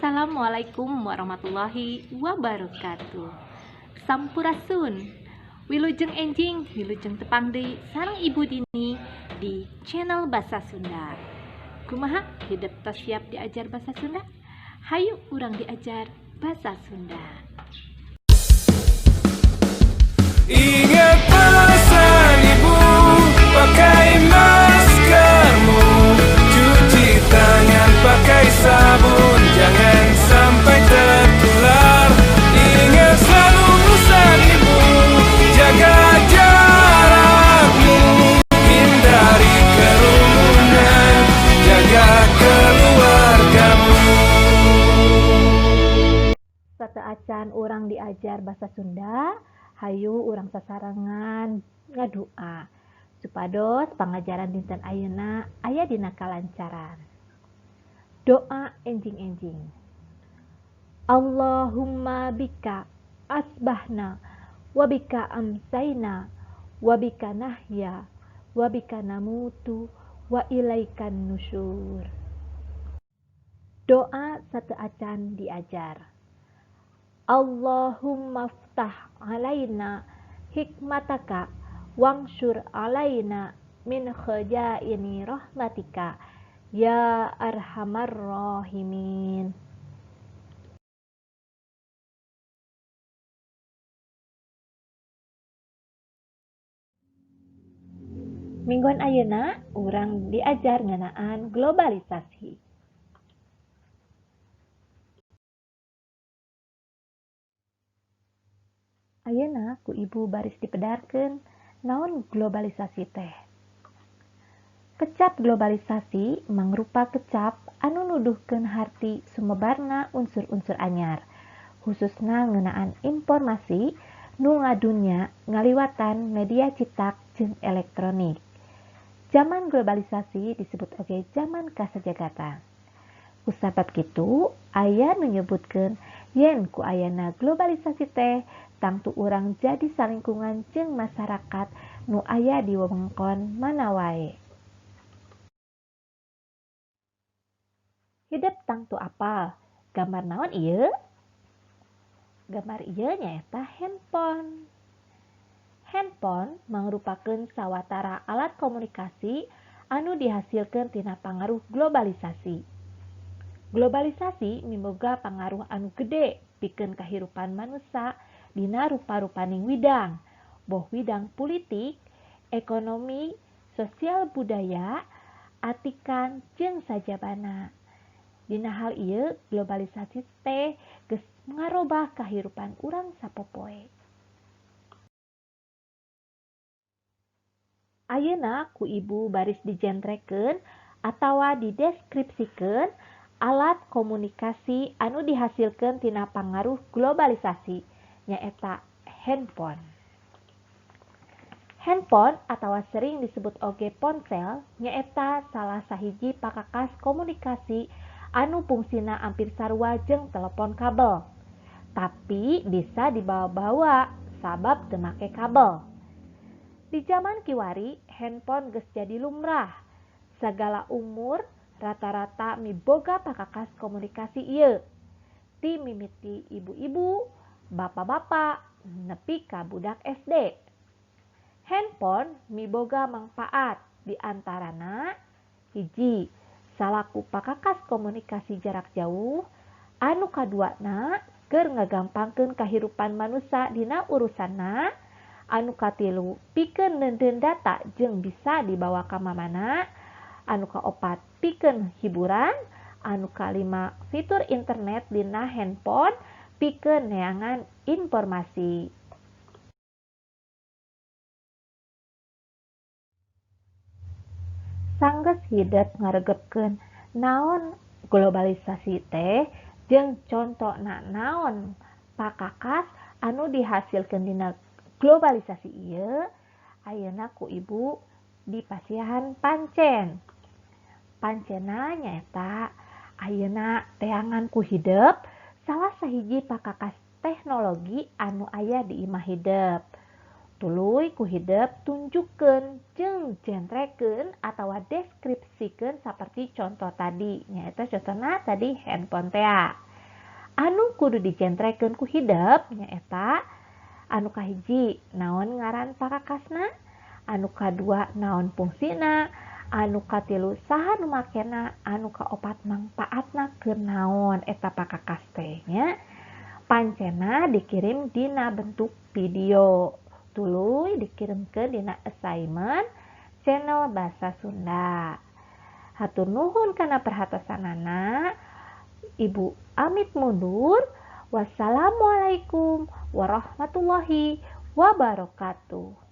Assalamualaikum warahmatullahi wabarakatuh. Sampurasun. Wilujeng enjing, wilujeng tepang deui sareng Ibu Dini di channel Bahasa Sunda. Kumaha hidup tos siap diajar bahasa Sunda? Hayu urang diajar bahasa Sunda. Ingat pesan ibu, pakai maskermu, cuci tangan pakai sabun, jangan sampai tertular. Ingat selalu pesan ibu, jaga jarakmu, hindari kerumunan, jaga keluargamu. Sateuacan urang diajar bahasa Sunda, hayu urang sasarengan ngadua supados pangajaran dinten ayeuna aya dina kalancaran. Doa enjing-enjing. Allahumma bika asbahna wa bika amsayna wa bika nahya wa bika namutu wa ilaikan nusyur. Doa sateuacan diajar. Allahumma ftah alaina hikmataka wangsyur alaina min khajaini rahmatika ya arhamar rahimin. Mingguan ayeuna urang diajar ngeunaan globalisasi. Ayeuna ku ibu baris dipedarkeun naon globalisasi teh. Kecap globalisasi mangrupa kecap anu nuduhkeun harti sumebarna unsur-unsur anyar, khususna ngeunaan informasi nu ngadunya ngaliwatan media cetak jeung elektronik. Zaman globalisasi disebut oge zaman kasajagatan. Kusabab kitu, aya nu nyebutkeun yen ku ayana globalisasi teh tangtu urang jadi salingkungan jeung masyarakat nu aya di wewengkon mana wae. Hidup tangtu apal. Gambar naon ieu? Gambar ieu nyaeta handphone. Handphone mangrupakeun sawatara alat komunikasi anu dihasilkeun tina pangaruh globalisasi. Globalisasi miboga pangaruh anu gede pikeun kahirupan manusia dina rupa-rupaning widang, boh widang politik, ekonomi, sosial budaya, atikan jeung sajabana. Dina hal ieu globalisasi teh geus ngarobah kahirupan urang sapopoe. Ayeuna ku ibu baris dijentrekeun atawa dideskripsikeun alat komunikasi anu dihasilkeun tina pangaruh globalisasi nyaeta handphone. Handphone atawa sering disebut oge ponsel nyaeta salah sahiji pakakas komunikasi anu fungsina ampir sarua jeung telepon kabel. Tapi bisa dibawa-bawa sabab teu make kabel. Di zaman kiwari, handphone geus jadi lumrah. Sagala umur rata-rata miboga pakakas komunikasi ieu. Ti mimiti ibu-ibu, bapak-bapak, nepi ka budak SD. Handphone miboga mangpaat di antarana hiji, salaku pakakas komunikasi jarak jauh, anu kaduana keur ngagampangkeun kahirupan manusia dina urusanna, anu katilu pikeun neudeun data jeung bisa dibawa ka mamana, anu kaopat pikeun hiburan, anu kalima fitur internet dina handphone pikeun neangan informasi. Sanggeus hideup ngaregepkeun naon globalisasi teh jeung contona naon pakakas anu dihasilkeun dina globalisasi ieu, ayeuna ku ibu dipasihan pancen. Pancena nyaeta ayeuna teangan ku hideup salah sahiji pakakas teknologi anu aya di imah hideup. Tuluy ku hideup tunjukkeun jeung jentrekeun atawa deskripsikeun saperti contoh tadi. Nyaeta contohna tadi handphone teh. anu kudu dicentrekeun ku hideep nyaeta anu kahiji naon ngaran pakakasna, anu kadua naon fungsina, anu katilu saha nu makena, anu kaopat mangpaatna keur naon eta pakakas teh nya. Pancena dikirim dina bentuk video. Tuluy dikirimkeun dina assignment channel Basa Sunda. Hatur nuhun kana perhatosanana. Ibu amit mundur. Wassalamualaikum warahmatullahi wabarakatuh.